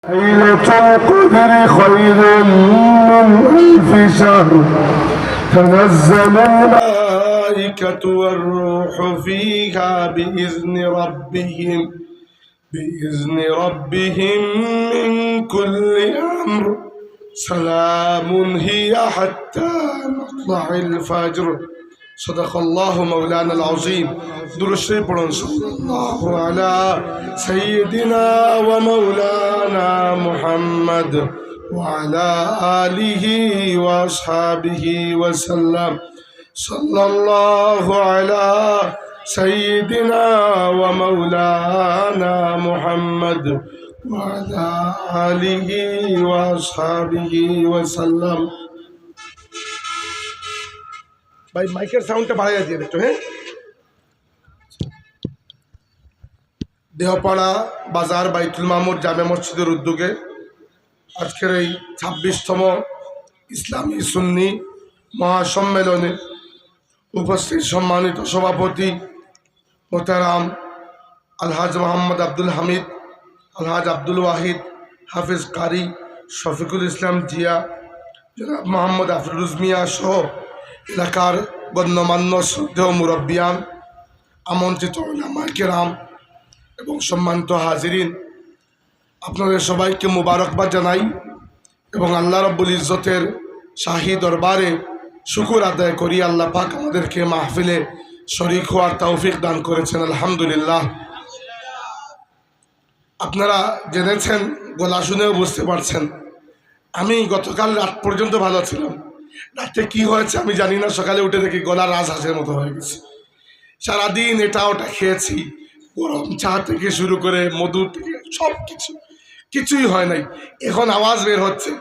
ليلة القدر خير من ألف شهر تنزل الملائكة والروح فيها بإذن ربهم من كل أمر سلام هي حتى مطلع الفجر صدق الله مولانا العظيم درشي پڑھن صلى الله على سيدنا ومولانا محمد وعلى آله وأصحابه وسلم صلى الله على سيدنا ومولانا محمد وعلى آله وأصحابه وسلم भाई माइकेर साउंडটা বাড়াইয়া দিয়ে একটু হ্যাঁ দেহপাড়া বাজার বাইতুল মামুর জামে মসজিদের উদ্যোগে আজকের এই 26তম ইসলামী সুন্নি মহাসম্মেলনে উপস্থিত সম্মানিত সভাপতি মোহতারাম আলহাজ মোহাম্মদ আব্দুল হামিদ আলহাজ আব্দুল ওয়াহিদ হাফিজ কারি শফিকুল ইসলাম জিয়া জনাব মোহাম্মদ আফরুজ মিয়া সহ এলাকার গণ্যমান্য শ্রদ্ধেয় মুরব্বিয়ান আমন্ত্রিত উলামায়ে কেরাম এবং সম্মানিত হাজিরিন, আপনাদের সবাইকে মুবারকবাদ জানাই এবং আল্লাহ রাব্বুল ইজ্জতের শাহী দরবারে শুকর আদায় করি। আল্লাহ পাক আমাদেরকে মাহফিলে শরীক হওয়ার তৌফিক দান করেছেন, আলহামদুলিল্লাহ। আপনারা জেনেছেন, গলা শুনেও বুঝতে পারছেন, আমি গতকাল রাত পর্যন্ত ভালো ছিলাম। রাতে কি হয়েছে আমি জানি না, সকালে উঠে দেখি গলা রাজহাঁসের মতো হয়ে গেছে। সারাদিন এটা ওটা খেয়েছি, গরম চা থেকে শুরু করে মধু থেকে সব কিছুই হয় নাই। এখন আওয়াজ বের হচ্ছে।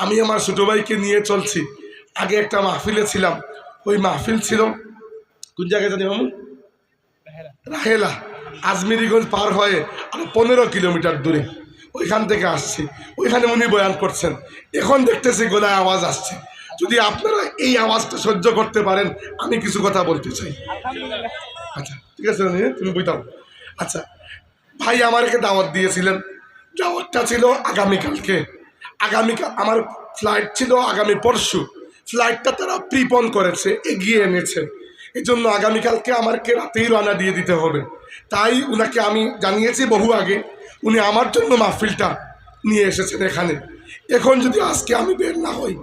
আমি আমার ছোটো ভাইকে নিয়ে চলছি। আগে একটা মাহফিলে ছিলাম, ওই মাহফিল ছিল কোন জায়গায় জানি মামু, রাহেলা, আজমিরিগঞ্জ পার হয়ে আরো 15 কিলোমিটার দূরে। ওইখান থেকে আসছি, ওইখানে উনি বয়ান করছেন। এখন দেখতেছি গলায় আওয়াজ আসছে। যদি আপনারা এই আওয়াজটা সহ্য করতে পারেন, আমি কিছু কথা বলতে চাই। আচ্ছা ঠিক আছে, তুমি বুঝতাম। আচ্ছা ভাই আমাকে দাওয়াত দিয়েছিলেন, দাওয়াতটা ছিল আগামীকালকে। আগামীকাল আমার ফ্লাইট ছিল আগামী পরশু। ফ্লাইটটা তারা প্রিপন করেছে, এগিয়ে এনেছে। এই জন্য আগামীকালকে আমাকে রাতেই রওনা দিয়ে দিতে হবে। তাই উনাকে আমি জানিয়েছি বহু আগে, উনি আমার জন্য মাহফিলটা নিয়ে এসেছেন এখানে। এখন যদি আজকে আমি বের না হই,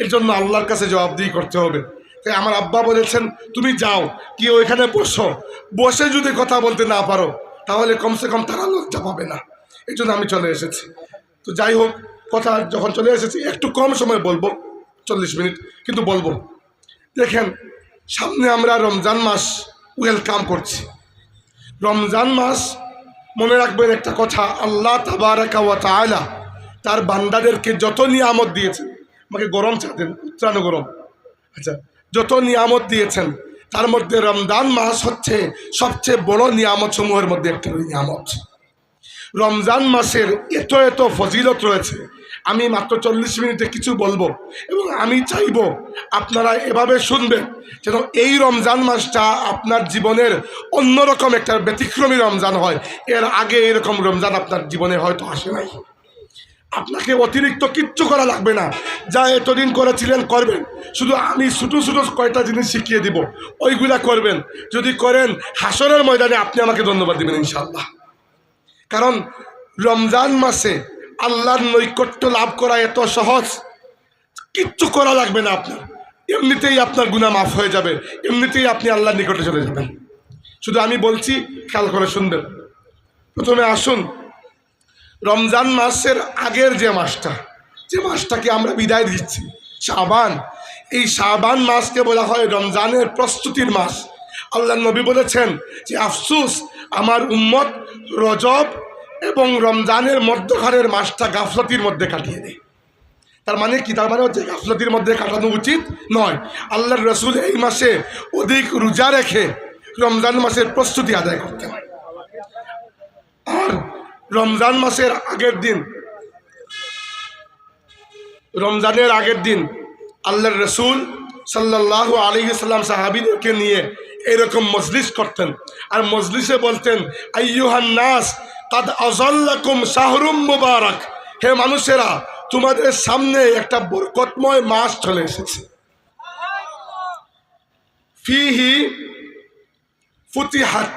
এর জন্য আল্লাহর কাছে জবাবদিহি করতে হবে। তাই আমার আব্বা বলেছেন তুমি যাও, কি ওইখানে বসো, বসে যদি কথা বলতে না পারো তাহলে কমসে কম তারা লজ্জা পাবে না। এই জন্য আমি চলে এসেছি। তো যাই হোক, কথা যখন চলে এসেছি একটু কম সময় বলবো, 40 মিনিট কিন্তু বলবো। দেখেন, সামনে আমরা রমজান মাস ওয়েলকাম করছি। রমজান মাস মনে রাখবেন একটা কথা, আল্লাহ তাবারাকা ওয়া তাআলা তার বান্দাদেরকে যত নিয়ামত দিয়েছেন, আমাকে গরম চা দেন, উত্তরানো গরম। আচ্ছা, যত নিয়ামত দিয়েছেন তার মধ্যে রমজান মাস হচ্ছে সবচেয়ে বড় নিয়ামত সমূহের মধ্যে একটা নিয়ামত। রমজান মাসের এত এত ফজিলত রয়েছে। আমি মাত্র 40 মিনিটে কিছু বলবো এবং আমি চাইবো আপনারা এভাবে শুনবেন যেন এই রমজান মাসটা আপনার জীবনের অন্যরকম একটা ব্যতিক্রমী রমজান হয়। এর আগে এরকম রমজান আপনার জীবনে হয়তো আসে নাই। আপনাকে অতিরিক্ত কিচ্ছু করা লাগবে না, যা এতদিন করেছিলেন করবেন। শুধু আমি ছোটো ছোটো কয়টা জিনিস শিখিয়ে দিব, ওইগুলা করবেন। যদি করেন হাসরের ময়দানে আপনি আমাকে ধন্যবাদ দেবেন ইনশাআল্লাহ। কারণ রমজান মাসে আল্লাহর নৈকট্য লাভ করা এত সহজ, কিচ্ছু করা লাগবে না আপনার। এমনিতেই আপনার গুনাহ মাফ হয়ে যাবে, এমনিতেই আপনি আল্লাহর নিকটে চলে যাবেন। শুধু আমি বলছি, খেয়াল করে শুনবেন। প্রথমে আসুন, রমজান মাসের আগের যে মাসটাকে আমরা বিদায় দিচ্ছি, শাবান। এই শাবান মাসকে বলা হয় রমজানের প্রস্তুতির মাস। আল্লাহ নবী বলেছেন যে আফসুস, আমার উম্মত রজব এবং রমজানের মধ্যখানের মাসটা গাফলতির মধ্যে কাটিয়ে দেয়। তার মানে কি? তার মানে হচ্ছে গাফলতির মধ্যে কাটানো উচিত নয়। আল্লাহর রসুল এই মাসে অধিক রোজা রেখে রমজান মাসের প্রস্তুতি আদায় করতেন। আর রমজানের আগের দিন আল্লাহর রসুল সাল্লাল্লাহু আলাইহি সাল্লাম সাহাবীদেরকে নিয়ে এরকম মজলিস করতেন। আর মজলিসে বলতেন, আইয়ুহান নাস কাদ আযাল্লাকুম শাহরুম মুবারাক, হে মানুষেরা, তোমাদের সামনে একটা বরকতময় মাস চলে এসেছে। ফিহি ফুতিহাত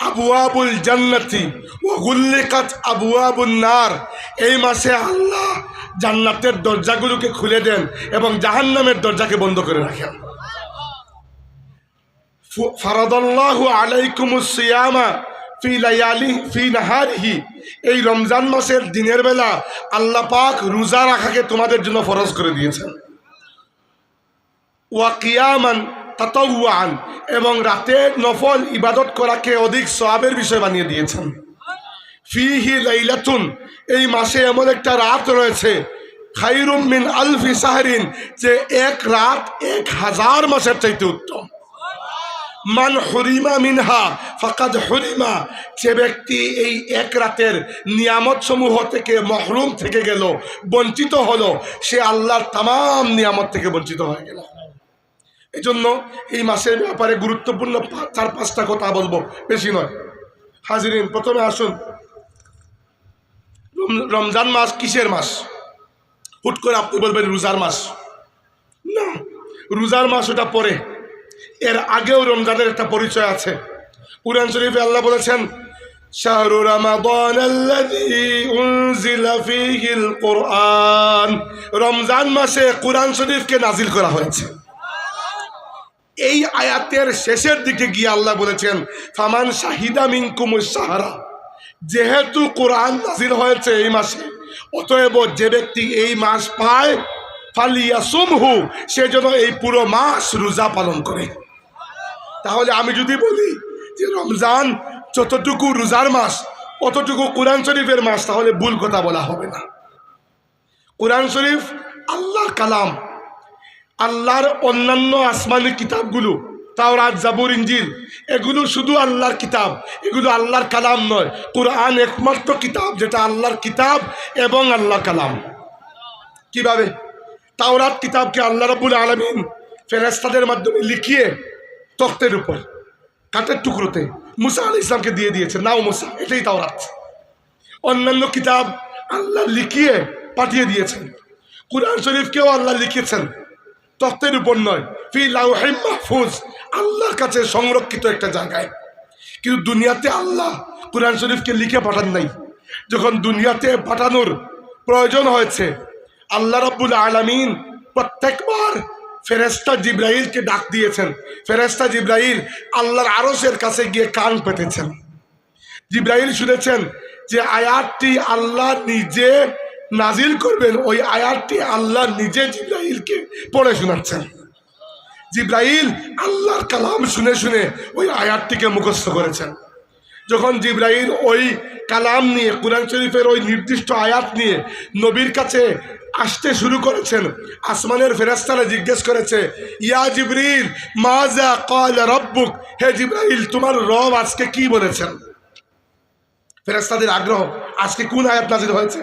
আবওয়াবুল জান্নাতি ওয়া গুল্লিকাত আবওয়াবুন নার। এই মাসে আল্লাহ জান্নাতের দরজাগুলোকে খুলে দেন এবং জাহান্নামের দরজাকে বন্ধ করে রাখেন। ফারাদাল্লাহু আলাইকুমুস সিয়ামা ফি লায়ালি ফি নাহারিহি। এই রমজান মাসের দিনের বেলা আল্লাহ পাক রোজা রাখাকে তোমাদের জন্য ফরজ করে দিয়েছেন। ওয়া কিয়ামান তাতাওয়ান, এবং রাতে নফল ইবাদত করাকে অধিক সওয়াবের বিষয় বানিয়ে দিয়েছেন। ফিহি লাইলাতুন, এই মাসে এমন একটা রাত রয়েছে, খায়রুম মিন আলফি শাহরিন, যে এক রাত 1000 মাসের চাইতে উত্তম। মান হুরিমা মিনহা ফাকাদ হুরিমা, যে ব্যক্তি এই এক রাতের নিয়ামত সমূহ থেকে মহরুম থেকে গেল, বঞ্চিত হলো, সে আল্লাহর তামাম নিয়ামত থেকে বঞ্চিত হয়ে গেল। এই জন্য এই মাসের ব্যাপারে গুরুত্বপূর্ণ 4-5টা কথা বলবো, বেশি নয়। হাজিরিন, প্রথমে আসুন, রমজান মাস কিসের মাস? হুট করে আপনি বলবেন রোজার মাস। না, রোজার মাস ওটা পরে, এর আগেও রমজানের একটা পরিচয় আছে। কুরআন শরীফে আল্লাহ বলেছেন, শাহরু রমাদান আল্লাযী উনজিলা ফীহিল কুরআন। রমজান মাসে কুরআন শরীফকে নাজিল করা হয়েছে। এই আয়াতের শেষের দিকে গিয়ে আল্লাহ বলেছেন, ফামান শাহিদা মিনকুমুশ শাহরা, যেহেতু কোরআন নাজিল হয়েছে এই মাসে, অতএব যে ব্যক্তি এই মাস পায়, ফালিয়াসুমহু, সে যেন এই পুরো মাস রোজা পালন করে। তাহলে আমি যদি বলি যে রমজান যতটুকু রোজার মাস অতটুকু কোরআন শরীফের মাস, তাহলে ভুল কথা বলা হবে না। কোরআন শরীফ আল্লাহর কালাম। আল্লাহর অন্যান্য আসমানি কিতাবগুলো, তাওরাত, জাবুর, ইনজিল, এগুলো শুধু আল্লাহর কিতাব, এগুলো আল্লাহর কালাম নয়। কোরআন একমাত্র কিতাব যেটা আল্লাহর কিতাব এবং আল্লাহর কালাম। কিভাবে? তাওরাত কিতাবকে আল্লাহ রাব্বুল আলামিন ফেরেশতাদের মাধ্যমে লিখিয়ে তখ্তের উপর কাঠের টুকরোতে মুসা আলাইহিস সালামকে দিয়ে দিয়েছে, নাও মুসা, এটাই তাওরাত। অন্যান্য কিতাব আল্লাহ লিখিয়ে পাঠিয়ে দিয়েছেন। কোরআন শরীফকেও আল্লাহ লিখেছেন, তখ্তের উপর নয়, ফি লাউহিম মাহফুজ, আল্লাহর কাছে সংরক্ষিত একটা জায়গায়। কিন্তু দুনিয়াতে আল্লাহ কোরআন শরীফকে লিখে পাঠান নাই। যখন দুনিয়াতে পাঠানোর প্রয়োজন হয়েছে, আল্লাহ রাব্বুল আলামিন প্রত্যেকবার ফেরেশতা জিবরাইলকে ডাক দিয়েছেন। ফেরেশতা জিবরাইল আল্লাহর আরশের কাছে গিয়ে কান পেতেছেন। জিবরাইল শুনেছেন যে আয়াতটি আল্লাহ নিজে নাজিল করবেন, ওই আয়াতটি আল্লাহ নিজে জিবরাইলকে পড়ে শোনাচ্ছেন। জিবরাইল আল্লাহর কালাম শুনে শুনে ওই আয়াতটিকে মুখস্থ করেছেন। যখন জিবরাইল ওই কালাম নিয়ে, কুরআন শরীফের ওই নির্দিষ্ট আয়াত নিয়ে নবীর কাছে আসতে শুরু করেছেন, আসমানের ফেরেশতারা জিজ্ঞেস করেছে, ইয়া জিবরিল মাজা ক্বাল রাব্বুক, হে জিবরাইল তোমার রব আজকে কি বলেছেন? ফেরেশতাদের আগ্রহ, আজকে কোন আয়াত নাজিল হয়েছে।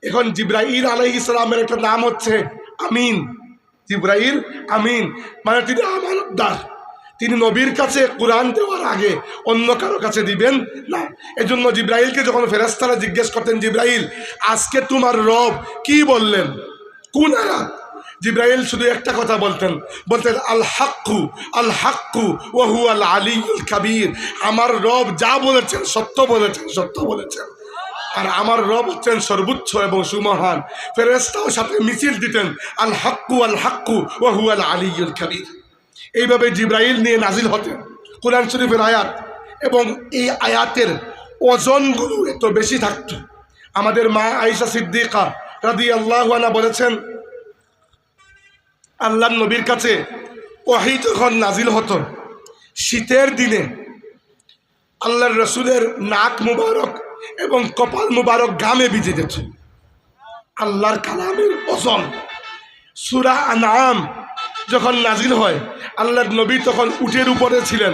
এখন জিবরাইল আলাইহিস সালামের একটা নাম হচ্ছে আমিন। জিবরাইল আমিন, মানে তিনি আমানতদার। তিনি নবীর কাছে কোরআন দেওয়ার আগে অন্য কারো কাছে দিবেন না। এজন্য জিবরাইলকে যখন ফেরেশতারা জিজ্ঞেস করতেন, জিবরাইল আজকে তোমার রব কি বললেন, কোন আয়াত, জিবরাইল শুধু একটা কথা বলতেন আল হাক্কু আল হাক্কু ওয়া হুয়াল আলিয়্যুল কাবীর। আমার রব যা বলেছেন সত্য বলেছেন, সত্য বলেছেন। আর আমার রব হচ্ছেন সর্বোচ্চ এবং সুমহান। ফেরেশতাও সাথে মিছিল দিতেন, আল হাক্কু ওয়া হুয়াল আলিয়্যুল কাবীর। এইভাবে জিবরাইল নিয়ে নাজিল হতেন কোরআন শরীফের আয়াত, এবং এই আয়াতের ওজনগুলো এত বেশি থাকত। আমাদের মা আয়েশা সিদ্দিকা রাদিয়াল্লাহু আনহা বলেছেন, আল্লাহর নবীর কাছে ওহী যখন নাজিল হতো, শীতের দিনে আল্লাহর রসুলের নাক মুবারক এবং কপাল মুবারক ঘামে ভিজে যেত। আল্লাহর কালামের ওজন। সূরা আনআম যখন নাজিল হয়, আল্লাহর নবী তখন উটের উপরে ছিলেন।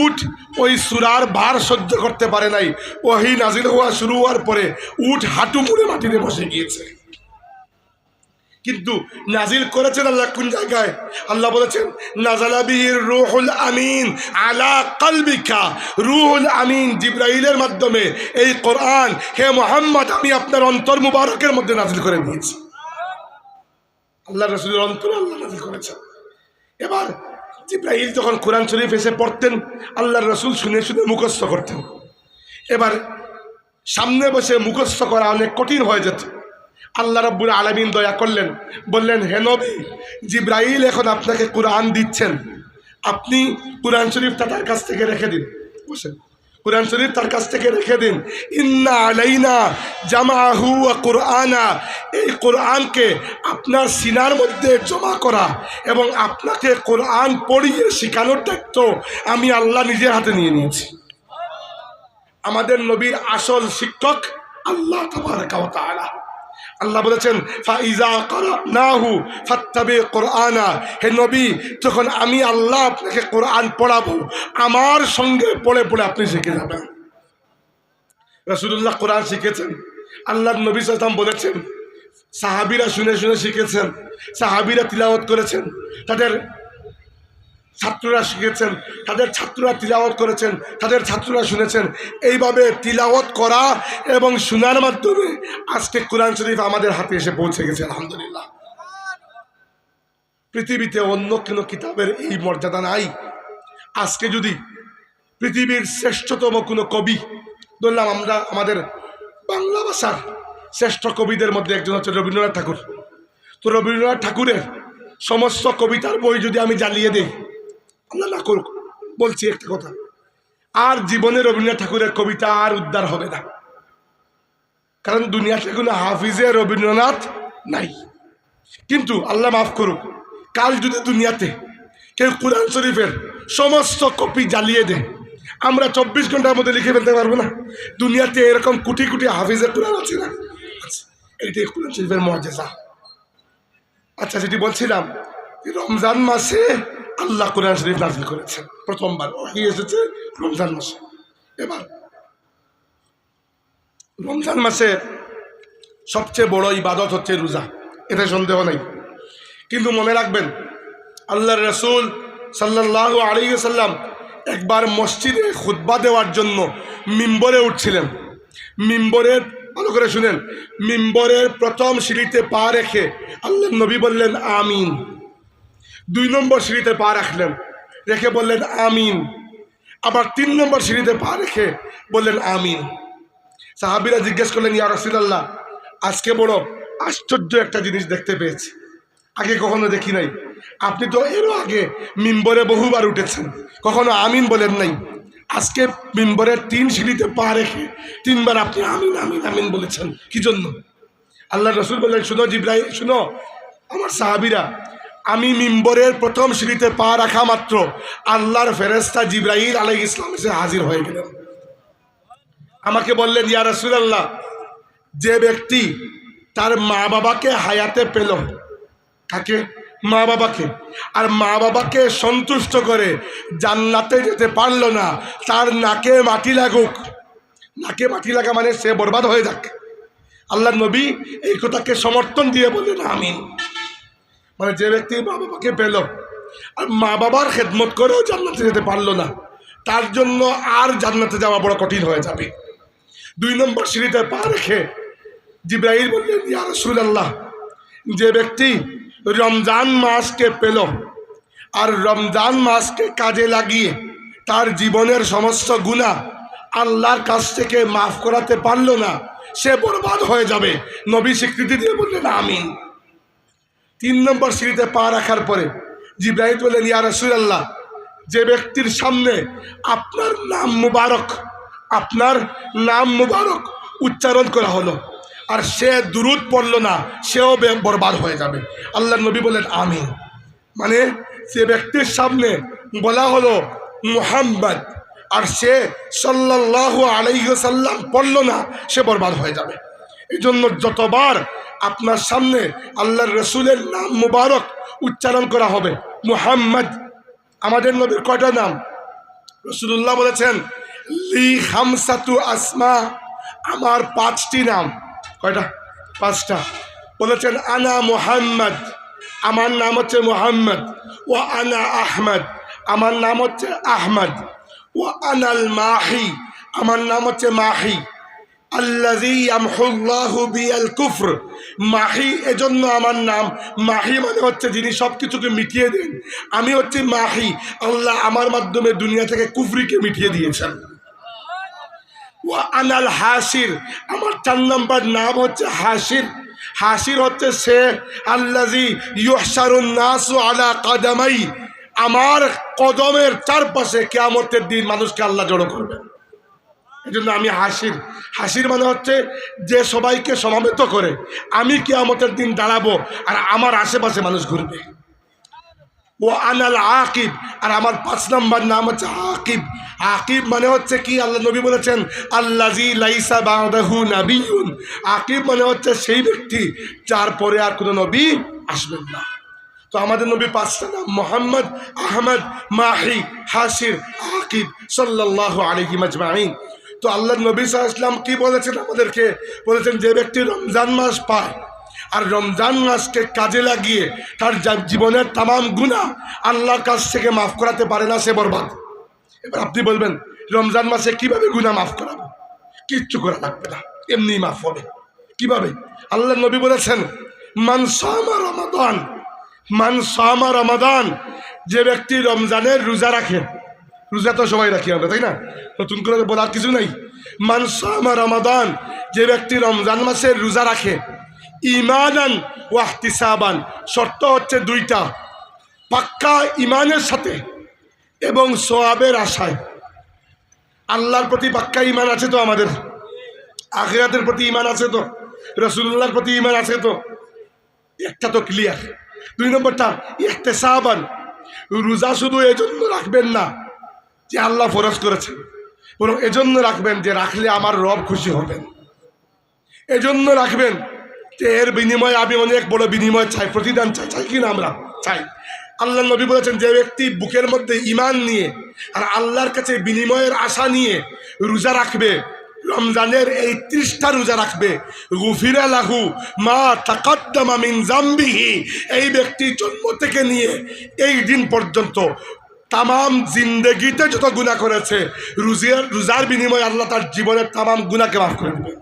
উট ওই সূরার ভার সহ্য করতে পারে নাই। ওহী নাজিল হওয়া শুরু হওয়ার পরে উট হাঁটু মুড়ে মাটিতে বসে গিয়েছে। কিন্তু নাজিল করেছেন আল্লাহ কোন জায়গায়? আল্লাহ বলেছেন নাযালা বিহির রূহুল আমিন আলা কলবিকা। রূহুল আমিন জিবরাইলের মাধ্যমে এই কোরআন হে মুহাম্মদ আমি আপনার অন্তর মুবারকের মধ্যে নাজিল করে দিয়েছি। আল্লাহ রাসূলের অন্তরে আল্লাহ নাজিল করেছেন। এবার জিবরাইল যখন কোরআন শরীফ এসে পড়তেন আল্লাহর রাসূল শুনে শুনে মুখস্থ করতেন। এবার সামনে বসে মুখস্থ করা অনেক কঠিন হয়ে যেত। আল্লাহ রাব্বুল আলামিন দয়া করলেন, বললেন হে নবী, জিবরাইল এখন আপনাকে কোরআন দিচ্ছেন, আপনি কোরআন শরীফটা তার কাছ থেকে রেখে দিন। বসেন, কোরআন শরীফ তার কাছ থেকে রেখে দিন। ইন্না আলাইনা জামাহু ওয়া কুরআনা, এই কোরআনকে আপনার সিনার মধ্যে জমা করা এবং আপনাকে কোরআন পড়িয়ে শেখানোর দায়িত্ব আমি আল্লাহ নিজের হাতে নিয়ে নিয়েছি। আমাদের নবীর আসল শিক্ষক আল্লাহ তাবারাকা ওয়া তাআলা। আল্লাহ বলেছেন ফাইজা করানাহু ফাত্তাবি কুরআনা, হে নবী যখন আমি আল্লাহ আপনাকে কোরআন পড়াবো আমার সঙ্গে পড়ে পড়ে আপনি শিখে যাবেন। রাসূলুল্লাহ কোরআন শিখেছেন, আল্লাহর নবী সাল্লাল্লাহু আলাইহি ওয়াসাল্লাম বলেছেন, সাহাবীরা শুনে শুনে শিখেছেন, সাহাবীরা তিলাওয়াত করেছেন, তাদের ছাত্ররা শিখেছেন, তাদের ছাত্ররা তিলাওয়াত করেছেন, তাদের ছাত্ররা শুনেছেন। এইভাবে তিলাওয়াত করা এবং শোনার মাধ্যমে আজকে কোরআন শরীফ আমাদের হাতে এসে পৌঁছে গেছে আলহামদুলিল্লাহ। পৃথিবীতে অন্য কোনো কিতাবের এই মর্যাদা নাই। আজকে যদি পৃথিবীর শ্রেষ্ঠতম কোনো কবি, ধরলাম আমরা আমাদের বাংলা ভাষার শ্রেষ্ঠ কবিদের মধ্যে একজন হচ্ছে রবীন্দ্রনাথ ঠাকুর, তো রবীন্দ্রনাথ ঠাকুরের সমস্ত কবিতার বই যদি আমি জ্বালিয়ে দিই, আল্লাহ না করুক বলছি একটা কথা, আর জীবনে রবীন্দ্রনাথ ঠাকুরের কবিতা আর উদ্ধার হবে না, কারণ দুনিয়াতে কোনো হাফিজে রবীন্দ্রনাথ নাই। কিন্তু আল্লাহ মাফ করুক, কাল যদি দুনিয়াতে কেউ কোরআন শরীফের সমস্ত কপি জ্বালিয়ে দেয়, আমরা 24 ঘন্টার মধ্যে লিখে ফেলতে পারবো না। দুনিয়াতে এরকম কোটি কোটি হাফিজের কোরআন আছে না, এইটাই কোরআন শরীফের মুআজিজা। আচ্ছা, যেটি বলছিলাম, রমজান মাসে আল্লাহ কোরআন শরীফ নাযিল করেছেন, প্রথমবার ওহী এসেছে রমজান মাসে। এবার রমজান মাসে সবচেয়ে বড় ইবাদত হচ্ছে রোজা, এতে সন্দেহ নেই। কিন্তু মনে রাখবেন আল্লাহর রাসূল সাল্লাল্লাহু আলাইহি ওয়াসাল্লাম একবার মসজিদে খুতবা দেওয়ার জন্য মিম্বরে উঠছিলেন। মিম্বরের, ভালো করে শুনেন, মিম্বরের প্রথম সিঁড়িতে পা রেখে আল্লাহর নবী বললেন আমিন। 2 নম্বর সিঁড়িতে পা রাখলেন, রেখে বললেন আমিন। আবার 3 নম্বর সিঁড়িতে পা রেখে বললেন আমিন। সাহাবীরা জিজ্ঞেস করলেন ইয়া রাসূলুল্লাহ, আজকে বড় আশ্চর্য একটা জিনিস দেখতে পেয়েছি, আগে কখনো দেখি নাই। আপনি তো এরও আগে মিম্বরে বহুবার উঠেছেন, কখনো আমিন বলেন নাই। আজকে মিম্বরের 3 সিঁড়িতে পা রেখে 3 বার আপনি আমিন আমিন আমিন বলেছেন, কি জন্য? আল্লাহ রাসূল বললেন, শুনো জিবরাইল, শুনো আমার সাহাবীরা, আমি মিম্বরের প্রথম সিঁড়িতে পা রাখা মাত্র আল্লাহর ফেরেশতা জিবরাইল আলাইহিস সালাম এসে হাজির হয়ে গেলেন। আমাকে বললেন ইয়া রাসূলুল্লাহ, যে ব্যক্তি তার মা বাবাকে হায়াতে পেল, তাকে মা বাবাকে, আর মা বাবাকে সন্তুষ্ট করে জান্নাতে যেতে পারল না, তার নাকে মাটি লাগুক। নাকে মাটি লাগা মানে সে বরবাদ হয়ে যাক। আল্লাহর নবী এই কথাকে সমর্থন দিয়ে বললেন আমিন। মানে যে ব্যক্তি মা বাবাকে পেল আর মা বাবার খেদমত করেও জান্নাতে যেতে পারলো না, তার জন্য আর জান্নাতে যাওয়া বড় কঠিন হয়ে যাবে। 2 নম্বর সিঁড়িতে পা রেখে জিবরাইল বললেন ইয়া রাসূলুল্লাহ, যে ব্যক্তি রমজান মাসকে পেল আর রমজান মাসকে কাজে লাগিয়ে তার জীবনের সমস্ত গুনাহ আল্লাহর কাছ থেকে মাফ করাতে পারলো না, সে বরবাদ হয়ে যাবে। নবী স্বীকৃতি দিয়ে বললেন আমিন। 3 নম্বর সিঁড়িতে পা রাখার পরে জিবরাইল বললেন ইয়া রাসূলুল্লাহ, যে ব্যক্তির সামনে আপনার নাম মুবারক উচ্চারণ করা হলো আর সে দুরূদ পড়ল না, সেও বরবাদ হয়ে যাবে। আল্লাহর নবী বললেন আমিন। মানে যে ব্যক্তির সামনে বলা হলো মুহাম্মদ আর সে সাল্লাল্লাহু আলাইহি ওয়াসাল্লাম পড়ল না, সে বরবাদ হয়ে যাবে। এই জন্য যতবার আপনার সামনে আল্লাহর রসুলের নাম মুবারক উচ্চারণ করা হবে, মুহাম্মদ, আমাদের নবীর কয়টা নাম? রাসূলুল্লাহ বলেছেন লি খামসাতু আসমা, আমার 5টি নাম। কয়টা? 5টা। বলেছেন আনা মুহাম্মদ, আমার নাম হচ্ছে মুহাম্মদ। ও আনা আহমদ, আমার নাম হচ্ছে আহমদ। ও আনাল মাহি, আমার নাম হচ্ছে মাহি। আল্লাযী ইয়ামহুল্লাহু বিল কুফর, মাহি এজন্য আমার নাম। মাহি মানে হচ্ছে যিনি সব কিছুকে মিটিয়ে দেন। আমি হচ্ছে মাহি, আল্লাহ আমার মাধ্যমে দুনিয়া থেকে কুফরিকে মিটিয়ে দিয়েছেন। ও আনাল হাসির, আমার 4 নম্বর নাম হচ্ছে হাসির। হাসির হচ্ছে সে আল্লাযী ইউহশারুন নাসু আলা কাদামাই, আমার কদমের চারপাশে কিয়ামতের দিন মানুষকে আল্লাহ জড়ো করবেন। এই জন্য আমি হাসির। হাসির মানে হচ্ছে যে সবাইকে সমাবেত করে। আমি কিয়ামতের দিন দাঁড়াবো আর আমার আশেপাশে মানুষ ঘুরবে। ও আনাল আকিব, আর আমার 5 নম্বর নাম হচ্ছে আকিব। আকিব মানে হচ্ছে কি, আল্লাহ নবী বলেছেন আল্লাযী লাইসা বা'দাহু নাবিয়্যুন। আকিব মানে হচ্ছে সেই ব্যক্তি যার পরে আর কোনো নবী আসবেন না। তো আমাদের নবী 5টা নাম, মুহাম্মদ, আহমদ, মাহি, হাসির, আকিব সাল্লাল্লাহু আলাইহি মাজমাইন। তো আল্লাহ নবী সাল্লাল্লাহু আলাইহি ওয়াসাল্লাম কি বলেছেন আমাদেরকে? বলেছেন যে ব্যক্তি রমজান মাস পায় আর রমজান মাসকে কাজে লাগিয়ে তার জীবনের তামাম গুনাহ আল্লাহর কাছ থেকে মাফ করাতে পারে না, সে বরবাদ। এবার আপনি বলবেন রমজান মাসে কিভাবে গুনাহ মাফ করাবো? কিচ্ছু করা লাগবে না, এমনি মাফ হবে। কিভাবে? আল্লাহ নবী বলেছেন মান সামা রমাদান, মান সামা রমাদান, যে ব্যক্তি রমজানের রোজা রাখে। রোজা তো সবাই রাখি আমরা, তাই না? নতুন করে বলার কিছু নাই। মান সামা রমাদান, যে ব্যক্তি রমজান মাসের রোজা রাখে ঈমানান ওয়া ইহতিসাবান, শর্ত হচ্ছে 2টা, পাক্কা ঈমানের সাথে এবং সওয়াবের আশায়। আল্লাহর প্রতি পাক্কা ঈমান আছে তো আমাদের? আখিরাতের প্রতি ঈমান আছে তো? রাসূলুল্লাহর প্রতি ঈমান আছে তো? একটা তো ক্লিয়ার। 2 নম্বরটা ইহতিসাবান, রোজা শুধু এজন্য রাখবেন না যে আল্লাহ ফরজ করেছেন, বরং এজন্য রাখবেন যে রাখলে আমার রব খুশি হবেন। এজন্য রাখবেন যে এর বিনিময়ে আমি অনেক বড় বিনিময় চাই, প্রতিদান চাই। চাই কিনা? আমরা চাই। আল্লাহ নবী বলেছেন যে ব্যক্তি বুকের মধ্যে ঈমান নিয়ে আর আল্লাহর কাছে বিনিময়ের আশা নিয়ে রোজা রাখবে, রমজানের এই 30টা রোজা রাখবে, গুফিরা লাহু মা তাকাদ্দামা মিন যামবিহি, এই ব্যক্তি জন্ম থেকে নিয়ে এই দিন পর্যন্ত তামাম জিন্দেগিতে যত গুনাহ করেছে, রোজার বিনিময়ে আল্লাহ তার জীবনের তামাম গুনাহকে মাফ করে দেবে।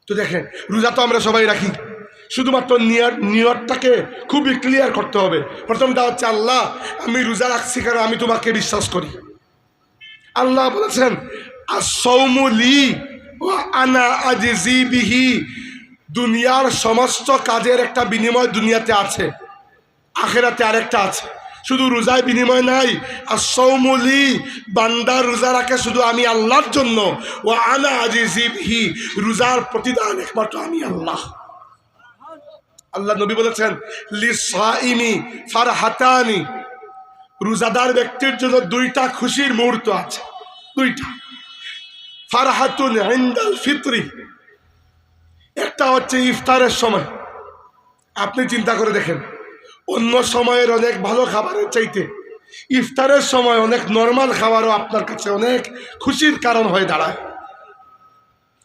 তো দেখেন, রোজা তো আমরা সবাই রাখি, শুধুমাত্র নিয়তটাকে খুবই ক্লিয়ার করতে হবে। প্রথমটা হচ্ছে আল্লাহ আমি রোজা রাখছি কারণ আমি তোমাকে বিশ্বাস করি। আল্লাহ বলেছেন আস-সাওমু লি ওয়া আনা আজজি বিহি, দুনিয়ার সমস্ত কাজের একটা বিনিময় দুনিয়াতে আছে, আখিরাতে আরেকটা আছে। শুধু রোজায় বিনিময় নাই। আস-সাওমু লি, বান্দা রোজা রাখে শুধু আমি আল্লাহর জন্য। ওয়া আনা আজজি বিহি, রোজার প্রতিদান একমাত্র আমি আল্লাহ। আল্লাহ নবী বলেছেন লিসাইমি ফারহাতানি, রোজাদার ব্যক্তির জন্য 2টা খুশির মুহূর্ত আছে। 2টা, ফারহাতুন ইনদাল ফিতরি, একটা হচ্ছে ইফতারের সময়। আপনি চিন্তা করে দেখেন, অন্য সময়ের অনেক ভালো খাবারের চাইতে ইফতারের সময় অনেক নর্মাল খাবারও আপনার কাছে অনেক খুশির কারণ হয়ে দাঁড়ায়।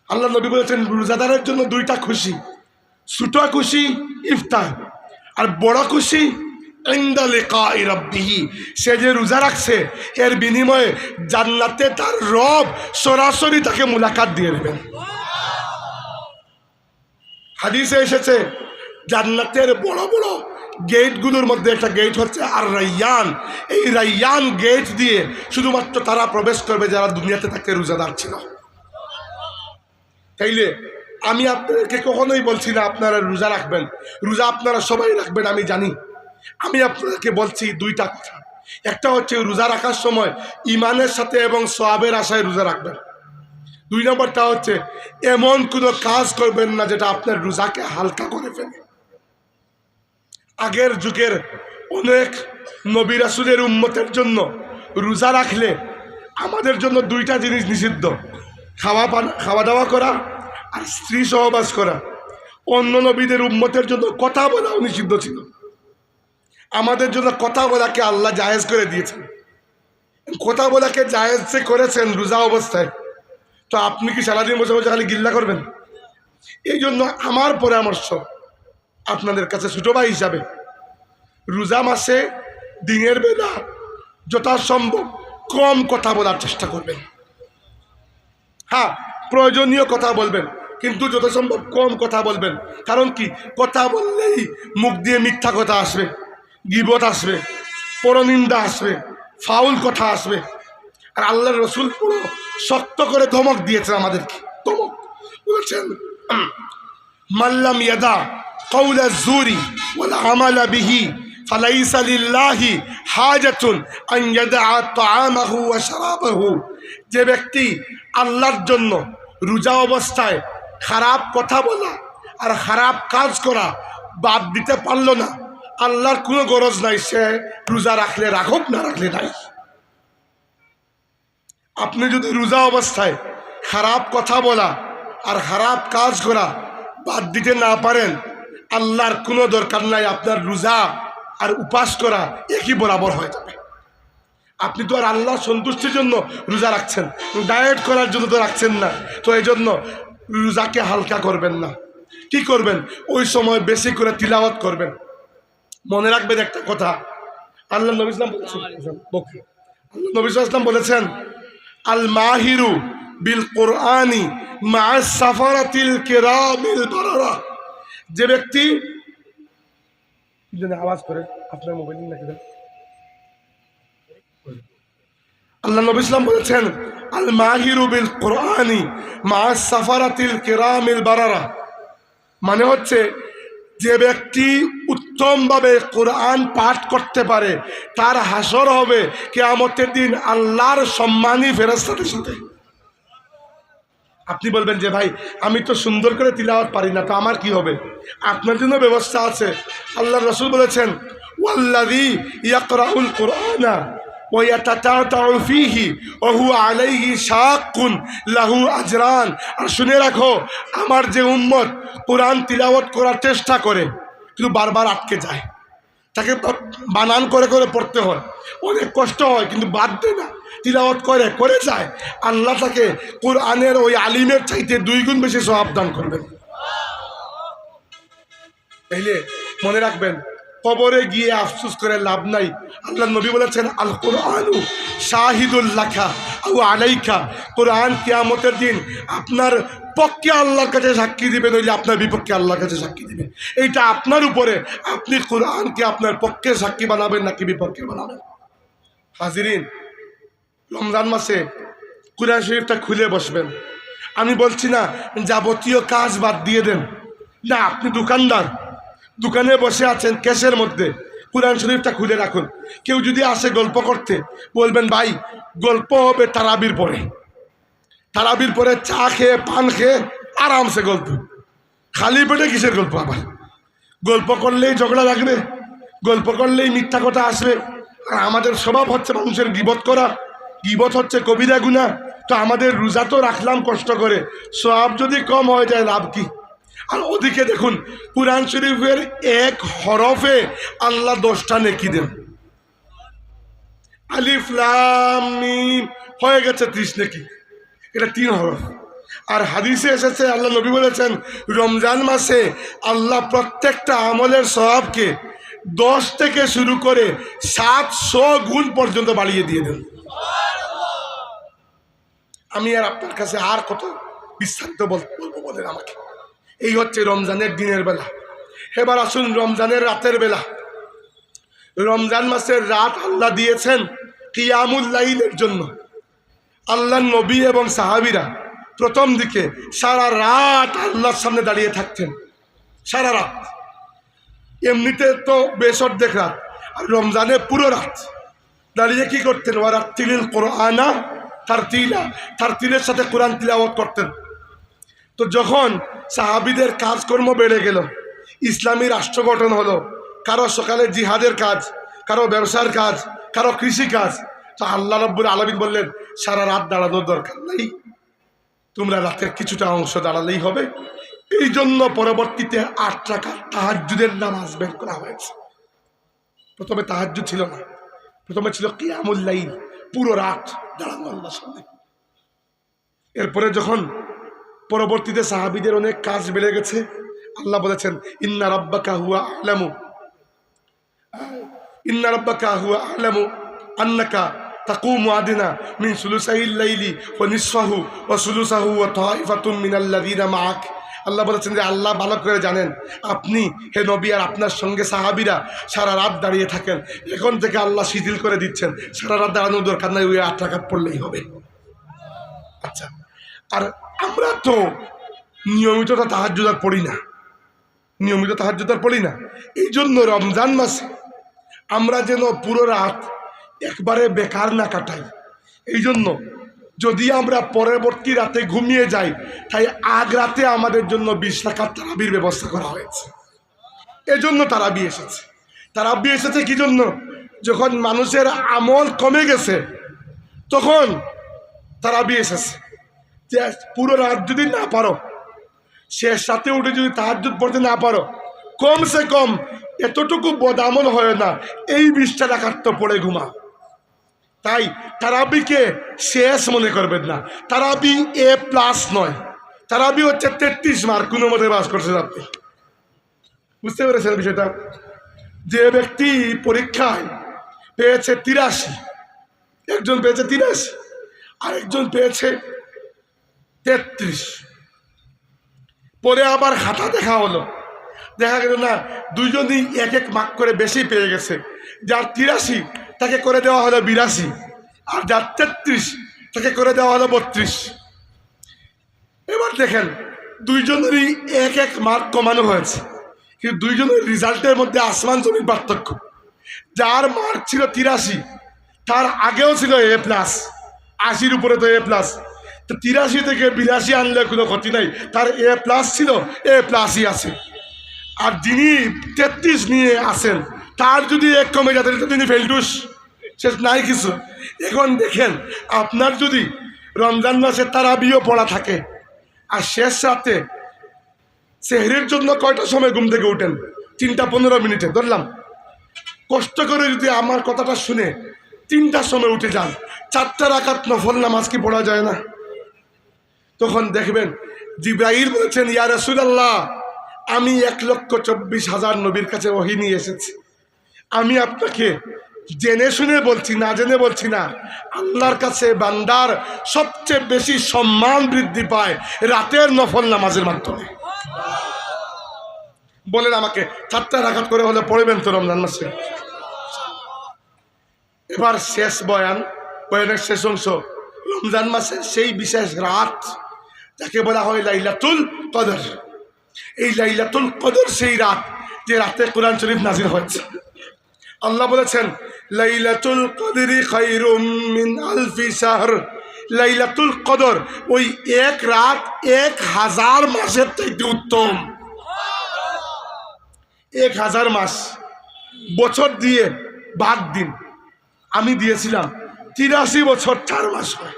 আল্লাহ নবী বলেছেন রোজাদারের জন্য 2টা খুশি, ছোট খুশি ইফতার, আর বড় খুশি ইনদা লিকাই রাব্বিহি, সে যে রোজা রাখছে এর বিনিময়ে জান্নাতে তার রব সরাসরি তাকে মুলাকাত দিয়ে দেবেন। হাদিসে এসেছে জান্নাতের বড় বড় গেটগুলোর মধ্যে একটা গেট হচ্ছে আর রাইয়ান। এই রাইয়ান গেট দিয়ে শুধুমাত্র তারা প্রবেশ করবে যারা দুনিয়াতে থাকতে রোজাদার ছিল। তাইলে আমি আপনাদেরকে কখনোই বলছি না আপনারা রোজা রাখবেন, রোজা আপনারা সবাই রাখবেন আমি জানি। আমি আপনাদেরকে বলছি 2টা কথা। একটা হচ্ছে রোজা রাখার সময় ঈমানের সাথে এবং সওয়াবের আশায় রোজা রাখবেন। 2 নম্বরটা হচ্ছে এমন কোনো কাজ করবেন না যেটা আপনার রোজাকে হালকা করে ফেলে। আগের যুগের অনেক নবী রাসূলের উম্মতের জন্য রোজা রাখলে আমাদের জন্য 2টা জিনিস নিষিদ্ধ, খাওয়া দাওয়া করা আর স্ত্রী সহবাস করা। অন্য নবীদের উম্মতের জন্য কথা বলাও নিষিদ্ধ ছিল, আমাদের জন্য কথা বলাকে আল্লাহ জায়েজ করে দিয়েছেন। কথা বলাকে জায়েজ করেছেন রোজা অবস্থায়। তো আপনি কি সারাদিন বসে বসে খালি গিল্লা করবেন? এই জন্য আমার পরামর্শ আপনাদের কাছে ছোট ভাই হিসাবে, রোজা মাসে দিনের বেলা যথাসম্ভব কম কথা বলার চেষ্টা করবেন। হ্যাঁ, প্রয়োজনীয় কথা বলবেন, কিন্তু যথাসম্ভব কম কথা বলবেন। কারণ কি, কথা বললেই মুখ দিয়ে মিথ্যা কথা আসবে, গীবত আসবে, পরনিন্দা আসবে, ফাউল কথা আসবে। আর আল্লাহর রসুল পুরো শক্ত করে ধমক দিয়েছেন আমাদেরকে। ধমক বলেছেন, মাল্লাম ইয়াদা কাউলা জুরি ওয়াল আমালা বিহি ফালাইসা লিল্লাহি হাজাতুন আন ইয়াদা তাআমাহু ওয়া শারাবাহু। যে ব্যক্তি আল্লাহর জন্য রোজা অবস্থায় খারাপ কথা বলা আর খারাপ কাজ করা বাদ দিতে পারলো না, আল্লাহর কোনো গরজ নাই, সে রোজা রাখলে রাখুক, না রাখলে নাই। আপনি যদি রোজা অবস্থায় খারাপ কথা বলা আর খারাপ কাজ করা বাদ দিতে না পারেন, আল্লাহর কোনো দরকার নাই, আপনার রোজা আর উপাস করা একই বরাবর হয়ে যাবে। আপনি তো আর আল্লাহর সন্তুষ্টির জন্য রোজা রাখছেন, ডায়েট করার জন্য তো রাখছেন না। তো এই জন্য রোজাকে হালকা করবেন না। কি করবেন, ওই সময় বেশি করে তিলাওয়াত করবেন। মনে রাখবেন একটা কথা, আল্লাহ নবী ইসলাম বলেছেন, আল মাহিরু বিল কোরআনি মা সাফারাতিল কিরামিল বারারা। যে ব্যক্তি আওয়াজ করে আপনার মোবাইল নাকি, আল্লাহ নবী ইসলাম বলেছেন, আল মাহিরু বিল কোরআনি মা সাফারাতিল কিরামিল বারারা। মানে হচ্ছে, যে ব্যক্তি উত্তমভাবে কোরআন পাঠ করতে পারে তার হাসর হবে কিয়ামতের দিন আল্লাহর সম্মানী ফেরেশতাদের সাথে। আপনি বলবেন যে ভাই আমি তো সুন্দর করে তিলাওয়াত পারি না, তো আমার কি হবে? আপনার জন্য ব্যবস্থা আছে। আল্লাহর রাসূল বলেছেন, ওয়াল্লাযী ইয়াকরাউল কুরআনা ওয়া ইয়াতাতাউ ফীহি ওয়া হুয়া আলাইহি শাক্কুন লাহু আজরান। আর শুনে রাখো, আমার যে উম্মত কোরআন তিলাওয়াত করার চেষ্টা করে কিন্তু বারবার আটকে যায়, তাকে বানান করে করে পড়তে হয়, অনেক কষ্ট হয়, কিন্তু বাদ দেয় না, তিলাওয়াত করে করে যায়, আল্লাহ তাকে কোরআনের ওই আলিমের চাইতে 2 গুণ বেশি সওয়াব দান করবেন। তাইলে মনে রাখবেন, কবরে গিয়ে আফসোস করে লাভ নাই। আল্লাহ নবী বলেছেন, আল কোরআনু শাহিদুল লাকা আও আলাইকা। কোরআন কিয়ামতের দিন আপনার পক্ষে আল্লাহর কাছে সাক্ষী দিবে, নইলে আপনার বিপক্ষে আল্লাহর কাছে সাক্ষী দিবে। এইটা আপনার উপরে, আপনি কোরআনকে আপনার পক্ষে সাক্ষী বানাবেন নাকি বিপক্ষে বানাবেন। হাজিরিন, রমজান মাসে কোরআন শরীফটা খুলে বসবেন। আমি বলছি না যাবতীয় কাজ বাদ দিয়ে দেন, না, আপনি দোকানদার, দোকানে বসে আছেন, ক্যাশের মধ্যে কোরআন শরীফটা খুলে রাখুন। কেউ যদি আসে গল্প করতে, বলবেন ভাই গল্প হবে তারাবির পরে, তারাবির পরে চা খেয়ে পান খেয়ে আরামসে গল্প। খালি পেটে কিসের গল্প? আবার গল্প করলেই ঝগড়া লাগবে, গল্প করলেই মিথ্যা কথা আসবে। আর আমাদের স্বভাব হচ্ছে মানুষের গীবত করা, গীবত হচ্ছে কবিরা গুনাহ। তো আমাদের রোজা তো রাখলাম কষ্ট করে, সওয়াব যদি কম হয়ে যায় লাভ কি? আর ওদিকে দেখুন, কুরআন শরীফের এক হরফে আল্লাহ 10টা নেকি দেন। আলিফ লাম মিম হয়ে গেছে 30 নেকি, এটা 3 হরফ। আর হাদিসে এসেছে, আল্লাহ নবী বলেছেন, রমজান মাসে আল্লাহ প্রত্যেকটা আমলের সওয়াবকে 10 থেকে শুরু করে 700 গুণ পর্যন্ত বাড়িয়ে দিয়ে দেন। আমি আর আপনার কাছে আর কত বিস্তারিত বলবো বলেন আমাকে। এই হচ্ছে রমজানের দিনের বেলা। এবার আসুন রমজানের রাতের বেলা। রমজান মাসের রাত আল্লাহ দিয়েছেন কিয়ামুল লাইলের জন্য। আল্লাহ নবী এবং সাহাবীরা প্রথম দিকে সারা রাত আল্লাহর সামনে দাঁড়িয়ে থাকতেন, সারা রাত। এমনিতে তো বেশর্ধেক রাত, আর রমজানে পুরো রাত দাঁড়িয়ে কি করতেন? ওয়ারাত্তিলিল কুরআনা তারতিলা, তারতিলের সাথে কোরআন তিলাওয়াত করতেন। তো যখন সাহাবীদের কাজকর্ম বেড়ে গেল, ইসলামী রাষ্ট্র গঠন হলো, কারো সকালে জিহাদের কাজ, কারো ব্যবসার কাজ, কারো কৃষি কাজ, তো আল্লাহ রাব্বুল আলামিন বললেন সারা রাত দাঁড়ানোর দরকার নেই, তোমরা রাতের কিছুটা অংশ দাঁড়ালেই হবে। এই জন্য পরবর্তীতে 8 রাকাত তাহাজ্জুদের নামাজ বের করা হয়েছে। প্রথমে তাহাজ্জুদ ছিল না, প্রথমে ছিল কিয়ামুল লাইল, পুরো রাত দাঁড়ানো আল্লাহর সামনে। এরপরে যখন পরবর্তীতে সাহাবীদের অনেক কাজ বেড়ে গেছে। আল্লাহ বলেছেন ইন্না রাব্বাকা হুয়া আ'লামু আন্নাকা তাকুমু আদনা মিন সুলুসাইল লাইলি ওয়া নিসফাহু ওয়া সুলুসাহু ওয়া তাইফাতুম মিনাল্লাযিনা মা'আক। আল্লাহ বলেছেন যে আল্লাহ ভালো করে জানেন আপনি হে নবী আর আপনার সঙ্গে সাহাবীরা সারা রাত দাঁড়িয়ে থাকেন। এখন থেকে আল্লাহ শিথিল করে দিচ্ছেন, সারা রাত দাঁড়ানোর দরকার নাই, ওই 8 রাকাত পড়লেই হবে। আচ্ছা, আর আমরা তো নিয়মিত তাহাজ্জুদ আর পড়ি না, এই জন্য রমজান মাসে আমরা যেন পুরো রাত একবারে বেকার না কাটাই। এই জন্য যদি আমরা পরবর্তী রাতে ঘুমিয়ে যাই, তাই আগ রাতে আমাদের জন্য 20 রাকাত তারাবির ব্যবস্থা করা হয়েছে। এজন্য তারাবি এসেছে কি জন্য? যখন মানুষের আমল কমে গেছে তখন তারাবি এসেছে। যে পুরো রাত যদি না পারো, শেষ রাতে উঠে যদি তাহাজ্জুদ পড়তে না পারো, কমসে কম এতটুকু বদামল হয় না, এই 20 রাকাত তো পড়ে ঘুমা। তাই তারাবিকে শেষ মনে করবেন না, তারাবি A+ নয়, তারাবি হচ্ছে 33 মার্ক কোনো মতে বাস করছেন আপনি। বুঝতে পেরেছেন বিষয়টা? যে ব্যক্তি পরীক্ষায় পেয়েছে 83, একজন পেয়েছে 83 আর একজন পেয়েছে 33, পরে আবার খাতা দেখা হলো, দেখা গেল না দুইজনই 1 মার্ক করে বেশি পেয়ে গেছে। যার 83 তাকে করে দেওয়া হলো 82, আর যার 33 তাকে করে দেওয়া হলো 32। এবার দেখেন দুইজনেরই 1 মার্ক কমানো হয়েছে, কিন্তু দুইজনের রেজাল্টের মধ্যে আসমান জমির পার্থক্য। যার মার্ক ছিল 83 তার আগেও ছিল A+, 80-র উপরে তো A+, তো 83 থেকে 82 আনলে কোনো ক্ষতি নাই, তার A+ ছিল, A+ই আছে। আর যিনি 33 নিয়ে আসেন তার যদি 1 কমে যায় তাহলে তিনি ফেলটুস, শেষ নাই কিছু। এখন দেখেন আপনার যদি রমজান মাসে তারাবিও পড়া থাকে আর শেষ রাতে সেহরির জন্য কয়টার সময় ঘুম থেকে উঠেন? 3:15 ধরলাম, কষ্ট করে যদি আমার কথাটা শুনে 3টার সময় উঠে যান, 4 রাকাত নফল নামাজ কি পড়া যায় না? তখন দেখবেন জিবরাইল বলেছেন ইয়া রাসূলুল্লাহ, আমি 1,24,000 নবীর কাছে ওহী নিয়ে এসেছি, আমি আপনাকে জেনে শুনে বলছি না, জেনে বলছি না, আল্লাহর কাছে বান্দার সবচেয়ে বেশি সম্মান বৃদ্ধি পায় রাতের নফল নামাজের মাধ্যমে। বলেন আমাকে 4 রাকাত করে হলে পড়বেন তো রমজান মাসে? এবার শেষ বয়ানের শেষ অংশ, রমজান মাসের সেই বিশেষ রাত যাকে বলা হয় লাইলাতুল কদর। এই লাইলাতুল কদর সেই রাত যে রাতে কোরআন শরীফ নাযিল হয়েছে। আল্লাহ বলেছেন লাইলাতুল কদরি খায়রুম মিন আলফি শাহর। লাইলাতুল কদর ওই 1 রাত 1000 মাসের থেকে উত্তম। 1000 মাস বছর দিয়ে ভাগ দিন, আমি দিয়েছিলাম 83 বছর 4 মাস হয়।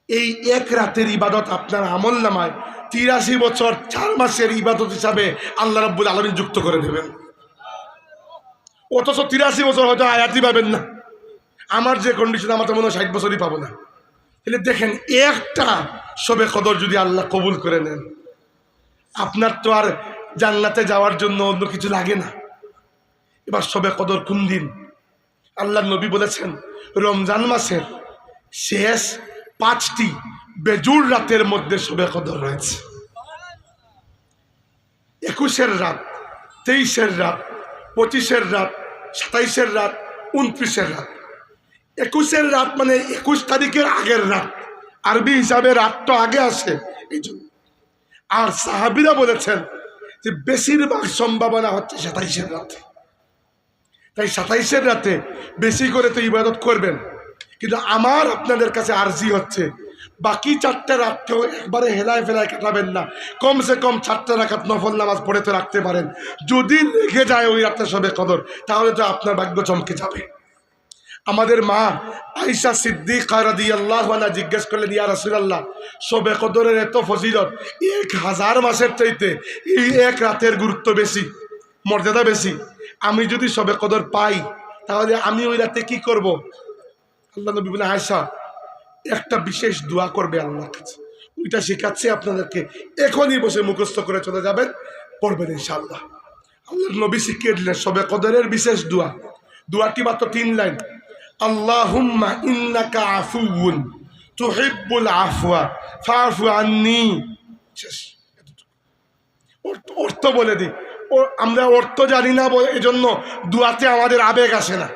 এই 1 রাতের ইবাদত আপনার আমল নামায় 83 বছর 4 মাসের ইবাদত হিসাবে আল্লাহ রাব্বুল আলামিন যুক্ত করে দেবেন। অথচ 83 বছর হয়তো আয়াতই পাবেন না। আমার যে কন্ডিশন, আমার তো মনে হয় 60 বছরই পাবো না। তাহলে দেখেন একটা শবে কদর যদি আল্লাহ কবুল করে নেন, আপনার তো আর জান্নাতে যাওয়ার জন্য অন্য কিছু লাগে না। এবার শবে কদর কোন দিন? আল্লাহ নবী বলেছেন রমজান মাসের শেষ 5টি বেজুর রাতের মধ্যে শবে কদর রয়েছে। 21-এর রাত, 23-এর রাত, 25-এর রাত, 27-এর রাত, 29-এর রাত। 21-এর রাত মানে 21 তারিখের আগের রাত, আরবি হিসাবে রাত তো আগে আসে এই জন্য। আর সাহাবীরা বলেছেন যে বেশিরভাগ সম্ভাবনা হচ্ছে 27-এর রাতে। তাই 27-এর রাতে বেশি করে তো ইবাদত করবেন, কিন্তু আমার আপনাদের কাছে আরজি হচ্ছে বাকি 4টা রাতকেও একবারে হেলায় ফেলায় কাটাবেন না, কমসে কম 4 রাকাত নফল নামাজ পড়ে তো রাখতে পারেন। যদি লেগে যায় ওই রাতে শবে কদর, তাহলে তো আপনার ভাগ্য চমকে যাবে। আমাদের মা আয়েশা সিদ্দিকা রাদিয়াল্লাহু আনহা জিজ্ঞেস করলেন ইয়া রাসূলুল্লাহ, শবে কদরের এত ফজিলত 1000 মাসের চাইতে এই 1 রাতের গুরুত্ব বেশি, মর্যাদা বেশি, আমি যদি শবে কদর পাই তাহলে আমি ওই রাতে কি করব? আল্লাহ নবী বলেন আয়েশা একটা বিশেষ দোয়া করবে আল্লাহর কাছে, ওইটা শেখাচ্ছি আপনাদেরকে, এখনই বসে মুখস্থ করে চলে যাবেন, পড়বেন ইনশাআল্লাহ। আল্লাহর নবী শিখিয়ে দিলেন শবে কদরের বিশেষ দোয়া। দোয়াটি মাত্র 3 লাইন, আল্লাহুম্মা ইন্নাকা আফুউন তুহিব্বুল আফওয়া ফাআফু আন্নী। শেষ। অর্থ বলে দিই, আমরা অর্থ জানি না বলে এজন্য দোয়াতে আমাদের আবেগ আসে না।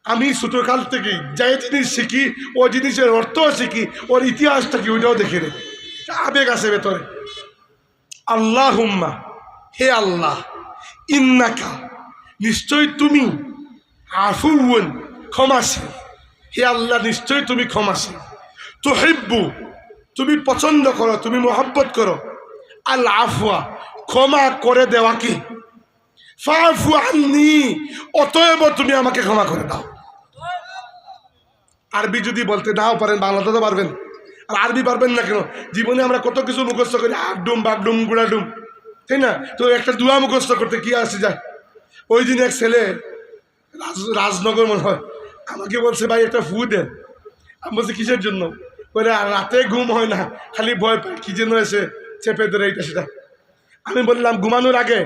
আমি ছোটকাল থেকেই যে জিনিস শিখি ওই জিনিসের অর্থও শিখি, ওর ইতিহাসটা কি ওইটাও দেখে নেই, আবেগ আসে ভেতরে। আল্লাহুম্মা, হে আল্লাহ, ইন্নাকা, নিশ্চয়ই তুমি, আফুউন, ক্ষমাশীল, হে আল্লাহ নিশ্চয়ই তুমি ক্ষমাশীল, তুহিব্বু, তুমি পছন্দ করো, তুমি মহব্বত করো, আল আফওয়া, ক্ষমা করে দেওয়া কি, ফাআফু আন্নী, অতএব তুমি আমাকে ক্ষমা করে দাও। আরবি যদি বলতে নাও পারেন, বাংলাতে তো পারবেন, আর আরবি পারবেন না কেন? জীবনে আমরা কত কিছু মুখস্থ করি, আগডুম বাগডুম গুড়াডুম, তাই না? তো একটা দোয়া মুখস্থ করতে কি আসে যায়। ওই দিন এক ছেলে রাজনগর মনে হয় আমাকে বলছে, ভাই একটা ফু দেন। আমি বলছি কিসের জন্য? বলে রাতে ঘুম হয় না, খালি ভয় পায় কি যেন এসে চেপে ধরে এইটা সেটা। আমি বললাম ঘুমানোর আগে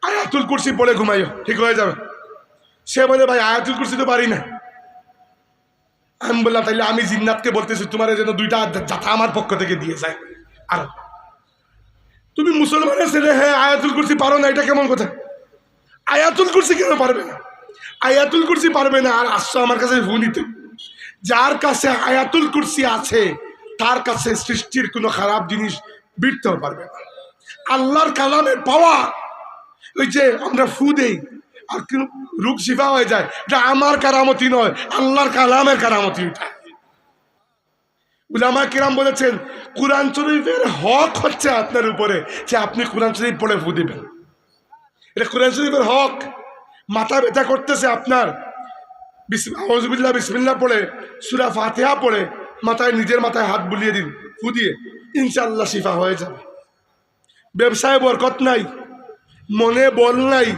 আয়াতুল কুরসি পড়ে ঘুমাইও, ঠিক হয়ে যাবে। সে বলে ভাই আয়াতুল কুরসি তো পারি না। আমি বললাম তাইলে আমি জিন্নাতকে বলতেছি তোমার যেন 2টা যাতা আমার পক্ষ থেকে দিয়ে যায়। আর তুমি মুসলমানের ছেলে, হ্যাঁ আয়াতুল কুরসি পারো না, এটা কেমন কথা? আয়াতুল কুরসি কেন পারবে না? আয়াতুল কুরসি পারবে না আর আসছো আমার কাছে ফু নিতে। যার কাছে আয়াতুল কুরসি আছে তার কাছে সৃষ্টির কোনো খারাপ জিনিস বিরতেও পারবে না। আল্লাহর কালামের পাওয়া, ওই যে আমরা ফু দেই আর রোগ শিফা হয়ে যায়, এটা আমার কারামতি নয়, আল্লাহর কালামের কারামতি। এটা উলামা কিরাম বলেছেন কুরআন শরীফের হক হচ্ছে আপনার উপরে যে আপনি কুরআন শরীফ পড়ে ফু দিবেন। এটা কুরআন শরীফের হক। মাথা ব্যথা করতেছে আপনার, আউযুবিল্লাহ বিসমিল্লাহ পড়ে সূরা ফাতিহা পড়ে মাথায়, নিজের মাথায় হাত বুলিয়ে দিন, ফু দিয়ে, ইনশাআল্লাহ শিফা হয়ে যাবে। ব্যবসায় বরকত নাই, মনে বল নাই,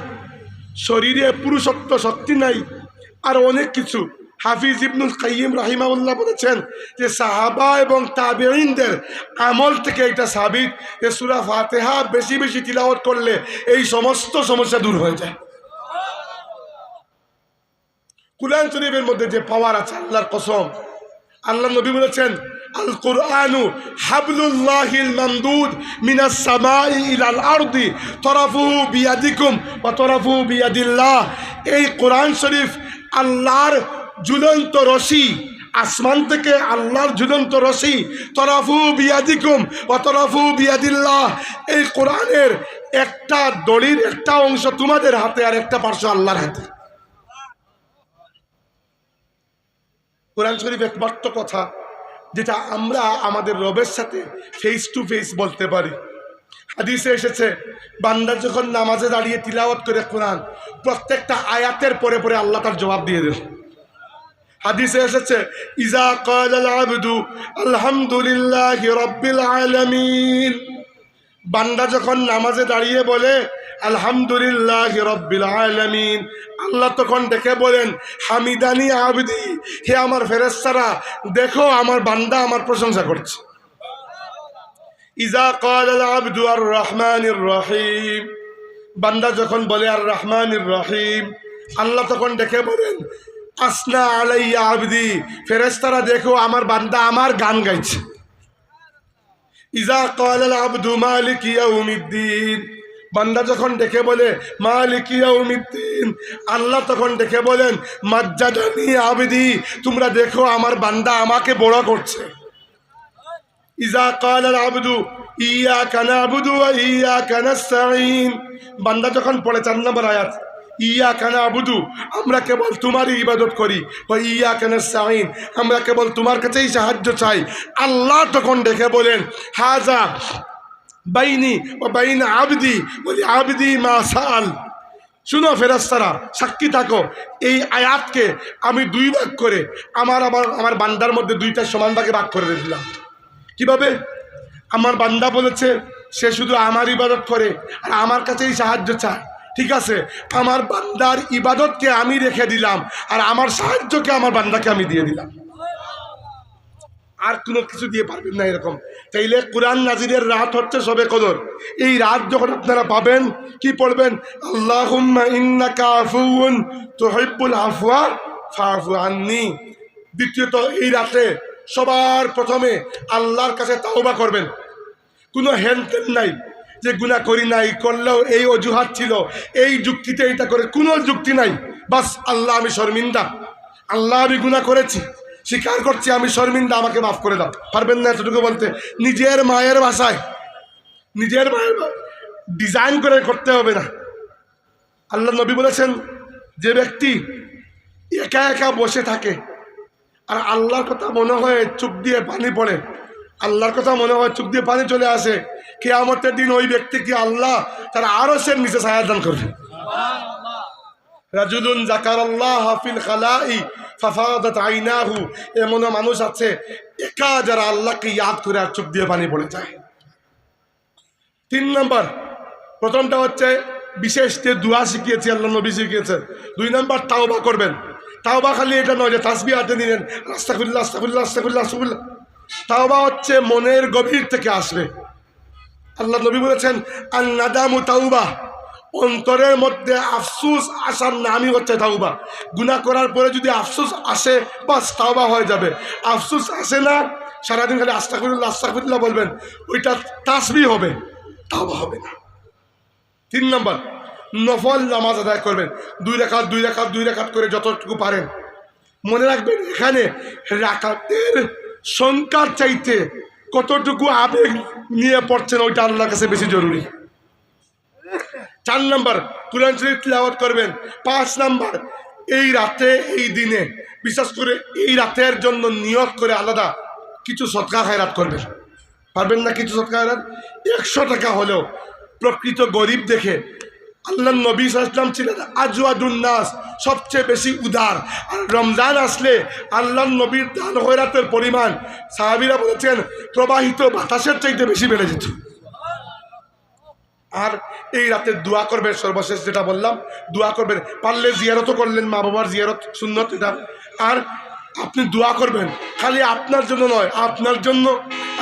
শরীরে পুরুষত্ব শক্তি নাই, আর অনেক কিছু। হাফিজ ইবনুল কাইয়িম রাহিমাহুল্লাহ বলেছেন যে সাহাবা এবং তাবেঈনদের আমল থেকে এটা সাবিত যে সূরা ফাতিহা বেশি বেশি তিলাওয়াত করলে এই সমস্ত সমস্যা দূর হয়ে যায়। কুরআন শরীফের মধ্যে যে পাওয়ার আছে, আল্লাহর কসম, আল্লাহ নবী বলেছেন আল কুরআনু হাবলুল্লাহিল মামদুদ মিনাস সামাই ইলাল আরদি তরফুহু বিয়াদিকুম ওয়া তরফুহু বিয়াদিল্লাহ। এই কোরআন শরীফ আল্লাহর ঝুলন্ত রশি, আসমান থেকে আল্লাহর ঝুলন্ত রশি, তরফুহু বিয়াদিকুম ওয়া তরফুহু বিয়াদিল্লাহ। এই কোরআনের একটা দড়ির একটা অংশ তোমাদের হাতে আর একটা পার্শ্ব আল্লাহর হাতে। কোরআন শরীফ একমাত্র কথা যেটা আমরা আমাদের রবের সাথে ফেস টু ফেস বলতে পারি। হাদিসে এসেছে বান্দা যখন নামাজে দাঁড়িয়ে তিলাওয়াত করে কোরআন, প্রত্যেকটা আয়াতের পরে পরে আল্লাহ তার জবাব দিয়ে দেন। হাদিসে এসেছে ইজা ক্বালাল আবদু আলহামদুলিল্লাহি রাব্বিল আলামিন, বান্দা যখন নামাজে দাঁড়িয়ে বলে আলহামদুলিল্লাহি রাব্বিল আলামিন, আল্লাহ তখন ডেকে বলেন হামিদানি আবদি, হে আমার ফেরেশতারা দেখো আমার বান্দা আমার প্রশংসা করছে। ইজা ক্বালাল আবদু আর রহমানির রহিম, বান্দা যখন বলে আর রহমানির রহিম, আল্লাহ তখন ডেকে বলেন আসনা আলাইয়া আবদি, ফেরেশতারা দেখো আমার বান্দা আমার গান গাইছে। ইজা ক্বালাল আবদু মালিকি ইয়াউমিদ্দিন, বান্দা যখন ডেকে বলে মালিকি ইয়াউমিদ্দিন, আল্লাহ তখন ডেকে বলেন মাজ্জাদানি আবদি, তোমরা দেখো আমার বান্দা আমাকে বড় করছে। ইজা ক্বালাল আবদু ইয়াকা না'বুদু ওয়া ইয়াকা নাস্তাঈন, বান্দা যখন পড়ে 4 নম্বর আয়াত ইয়াকা না'বুদু, আমরা কেবল তোমারই ইবাদত করি, ওয়া ইয়াকা নাস্তাঈন, আমরা কেবল তোমার কাছেই সাহায্য চাই। আল্লাহ তখন ডেকে বলেন হাযা বাইনি ওয়া বাইনা আবদি ওয়া লিআবদি মা সাআল। শুনো ফেরেশতারা, সাক্ষী থাকো, এই আয়াতকে আমি 2 ভাগ করে আমার বান্দার মধ্যে 2টা সমান ভাগে ভাগ করে দিলাম। কিভাবে? আমার বান্দা বলেছে সে শুধু আমার ইবাদত করে আর আমার কাছেই সাহায্য চায়, ঠিক আছে, আমার বান্দার ইবাদতকে আমি রেখে দিলাম আর আমার সাহায্যকে আমার বান্দাকে আমি দিয়ে দিলাম। আর কোনো কিছু দিয়ে পারবেন না এরকম। তাইলে কোরআন নাজিরের রাত হচ্ছে সবে কদর। এই রাত যখন আপনারা পাবেন কি পড়বেন? আল্লাহুম্মা ইন্নাকা আফুউন তুহিব্বুল আফওয়া ফাআফু আন্নি। দ্বিতীয়ত এই রাতে সবার প্রথমে আল্লাহর কাছে তাওবা করবেন। কোনো হেনতেন নাই যে গুনাহ করি নাই, করলেও এই অজুহাত ছিল, এই যুক্তিতে এটা করে, কোনো যুক্তি নাই। বাস আল্লাহ আমি শর্মিন্দা, আল্লাহ আমি গুনাহ করেছি, স্বীকার করছি আমি শর্মিন্দা, আমাকে মাফ করে দাও। পারবেন না এতটুকু বলতে? নিজের মায়ের ভাষায়, নিজের মায়ের ডিজাইন করে করতে হবে না। আল্লাহ নবী বলেছেন যে ব্যক্তি একা একা বসে থাকে আর আল্লাহর কথা মনে হয় চোখ দিয়ে পানি পড়ে, আল্লাহর কথা মনে হয় চোখ দিয়ে পানি চলে আসে, কিয়ামতের দিন ওই ব্যক্তিকে আল্লাহ তার আরশের নিচে ছায়া দান করবে। রাজুলুন যাকারাল্লাহ ফিল খালাই ফাফাদাত আইনাহু। এমন মানুষ আছে একা যারা আল্লাহকে ইয়াদ করে আর চোখ দিয়ে পানি পড়ে যায়। 3 নম্বর, প্রথমটা হচ্ছে বিশেষ যে দোয়া শিখিয়েছি, আল্লাহ নবী শিখিয়েছেন। 2 নম্বর তাওবা করবেন। তাওবা খালি এটা নয় যে তাসবিহ হাতে নিলেন আস্তাগফিরুল্লাহ আস্তাগফিরুল্লাহ আস্তাগফিরুল্লাহ আস্তাগফিরুল্লাহ। তাওবা হচ্ছে মনের গভীর থেকে আসবে। আল্লাহ নবী বলেছেন আন নাদামু তাওবা, অন্তরের মধ্যে আফসোস আসার নামই হচ্ছে তাওবা। গুনাহ করার পরে যদি আফসোস আসে বাস তাওবা হয়ে যাবে। আফসোস আসে না, সারাদিন খালি আস্তাগফিরুল্লাহ আস্তাগফিরুল্লাহ বলবেন, ওইটা তাসবিহ হবে, তাওবা হবে না। 3 নম্বর, নফল নামাজ আদায় করবেন। 2 রাকাত 2 রাকাত 2 রাকাত করে যতটুকু পারেন। মনে রাখবেন এখানে রাকাতের সংখ্যার চাইতে কতটুকু আবেগ নিয়ে পড়ছেন ওইটা আল্লাহর কাছে বেশি জরুরি। 4 নম্বর, কুরআন শরীফ তিলাওয়াত করবেন। 5 নম্বর, এই রাতে এই দিনে বিশেষ করে এই রাতের জন্য নিয়ত করে আলাদা কিছু সদকা খায়রাত করবেন। পারবেন না কিছু সদকা খায়রাত? 100 টাকা হলেও প্রকৃত গরিব দেখে। আল্লাহ নবী সাল্লাল্লাহু আলাইহি ওয়াসাল্লাম ছিলেন আজওয়াদুন নাস, সবচেয়ে বেশি উদার। আর রমজান আসলে আল্লাহ নবীর দান খয়রাতের পরিমাণ সাহাবীরা বলেছেন প্রবাহিত বাতাসের চাইতে বেশি বেড়ে যেত। আর এই রাতে দোয়া করবেন, সর্বশেষ যেটা বললাম দোয়া করবেন। পারলে জিয়ারতও করলেন, মা বাবার জিয়ারত সুন্নত এটা। আর আপনি দোয়া করবেন খালি আপনার জন্য নয়, আপনার জন্য,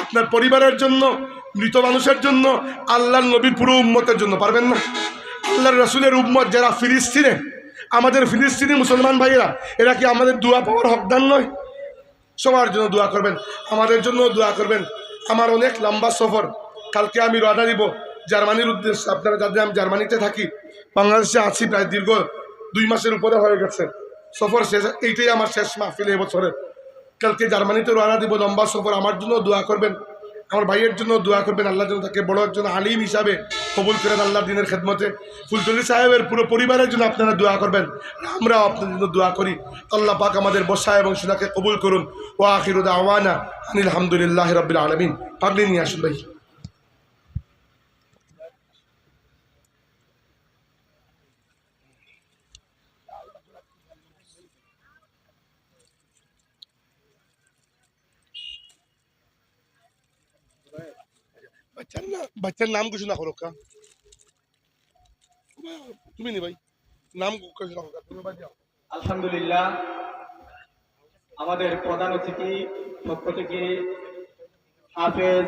আপনার পরিবারের জন্য, মৃত মানুষের জন্য, আল্লাহর নবীর পুরো উম্মতের জন্য। পারবেন না? আল্লাহর রাসূলের উম্মত যারা ফিলিস্তিনে, আমাদের ফিলিস্তিনি মুসলমান ভাইয়েরা, এরা কি আমাদের দোয়া পাওয়ার হকদার নয়? সবার জন্য দোয়া করবেন, আমাদের জন্য দোয়া করবেন। আমার অনেক লম্বা সফর, কালকে আমি রওনা দিব জার্মানির উদ্দেশ্যে। আপনারা যাদের, আমি জার্মানিতে থাকি, বাংলাদেশে আছি প্রায় দীর্ঘ 2 মাসের উপরে হয়ে গেছে। সফর শেষ, এইটাই আমার শেষ মাহফিল এবছরের। কালকে জার্মানিতে রওনা দিব, লম্বা সফর। আমার জন্য দোয়া করবেন, আমার ভাইয়ের জন্য দোয়া করবেন। আল্লাহ যেন তাকে বড় একজন আলিম হিসাবে কবুল করেন আল্লাহ দিনের খেদমতে। ফুলতলি সাহেবের পুরো পরিবারের জন্য আপনারা দোয়া করবেন, আমরাও আপনাদের জন্য দোয়া করি। আল্লাহ পাক আমাদের বসা এবং শোনাকে কবুল করুন। ওয়া আখিরু দাওয়ানা আনিল হামদুলিল্লাহি রাব্বিল আলামিন। পাগলি নিয়ে আসুন ভাই। বাচ্চার নাম কিছু না করো কা, তুমি নি ভাই নাম কিছু না করো, তুমি বাদ যাও। আলহামদুলিল্লাহ, আমাদের প্রধান অতিথি পক্ষ থেকে হাফেজ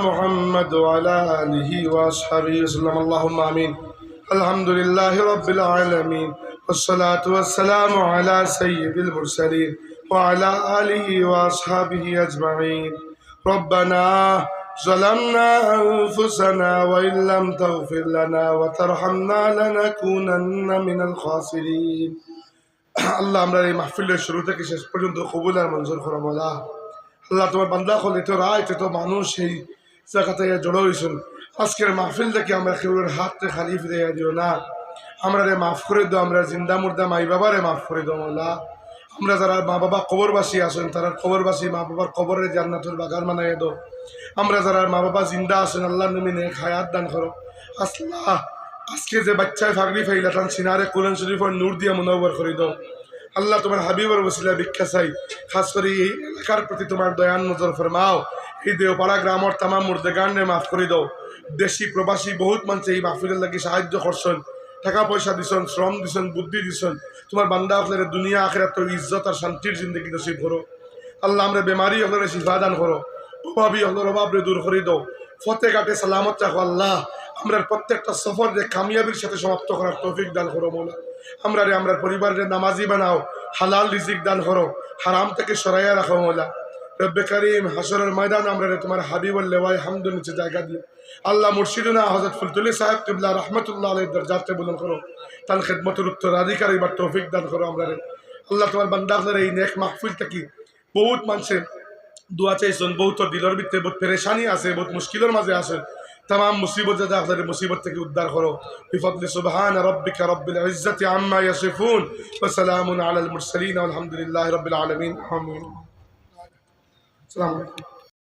মুহাম্মদ ওয়া আলা আলিহি ওয়া আসহাবিহি ওয়াসাল্লাম। আল্লাহুম্মা আমিন। আলহামদুলিল্লাহি রাব্বিল আলামিন ওয়াসসালাতু ওয়াসসালামু আলা সাইয়্যিদিল মুরসালিন ওয়া আলা আলিহি ওয়া আসহাবিহি আজমাইন। রব্বানা ظلمنا أنفسنا وإن لم تغفر لنا وترحمنا لنكونن من الخاسرين। আল্লাহ আমরা এই মাহফিলের শুরু থেকে শেষ পর্যন্ত কবুল আর মঞ্জুর করো বলা। আল্লাহ তোমার বান্দা হলে তো রায় তো মানুষ এই জায়গাতে জড়ো হয়েছেন। আজকের মাহফিল থেকে আমরা কেউর হাতটা খালি ফিরে দিও না, আমরা রে মাফ করে দাও। আমরা জিন্দা মুর্দা মাই বাবারে মাফ করে দাও মৌলা। আমরা যারা মা বাবা কবরবাসী আছেন তারা কবরবাসী মা বাবার কবরের জান্নাতুল বাগান বানাই দাও। আমরা যারা মা বাবা জিন্দা আছেন আল্লাহ নবীনে হায়াত দান করো। আল্লাহ আজকে যে বাচ্চায় ফাগড়ি ফাইলা তান সিনারে কোরআন শরীফের নূর দিয়ে মুনাওয়ার করে দাও। আল্লাহ তোমার হাবিবের ওসিলা ভিক্ষা চাই, খাস করে এই এলাকার প্রতি তোমার দয়ান নজর ফরমাও। এই দেওপাড়া গ্রামের তামাম মুর্দেগানে মাফ করে দাও। দেশি প্রবাসী বহুত মানুষ এই মাহফিলের লাগি সাহায্য করছেন, টাকা পয়সা দিছেন, শ্রম দিছেন, বুদ্ধি দিছেন। তোমার বান্দা আপনার দুনিয়া আখিরাত ইজ্জত আর শান্তির জিন্দগি নসিব করো। আল্লাহ আমরা বেমারি হলে শিফা দান করো, অভাবী হলোর অভাবরে দূর করে দাও, ফতে ঘাটে সালামত রাখো আল্লাহ। আমরা প্রত্যেকটা সফর যে কামিয়াবির সাথে সমাপ্ত করার তৌফিক দান করো মৌলা। আমরা পরিবারের নামাজি বানাও, হালাল রিজিক দান করো, হারাম থেকে সরাইয়া রাখো মৌলা। রব্বে করিম হাসরের ময়দান আমরা তোমার হাবিবুল লেওয়াই হামদুল নিচে জায়গা দিও আল্লাহ। মুর্শিদুনা হযরত ফুলতুলি সাহেব কিবলা রহমতুল্লাহ আলাইহির দরজাতে বুলন্দ করো, তার খেদমতের উত্তরাধিকারী এবার তৌফিক দান করো আমরা। আল্লাহ তোমার বান্দাদের এই নেক মাহফিল থেকে বহুত মানুষের দোয়া চাইছেন, বহুত দিলের ভিতরে বহুত পেরেশানি আছে, বহুত মুশকিলের মাঝে আছে। तमाम मुसीबत আপনাদের মুসিবত থেকে উদ্ধার করো। বিফদলি সুবহান রাব্বিকা রব্বিল ইজ্জাতি আম্মা ইয়াসিফুন ওয়া সালামুন আলাল মুরসালিন ওয়া আলহামদুলিল্লাহি রাব্বিল আলামিন। আমিন। আসসালামু আলাইকুম।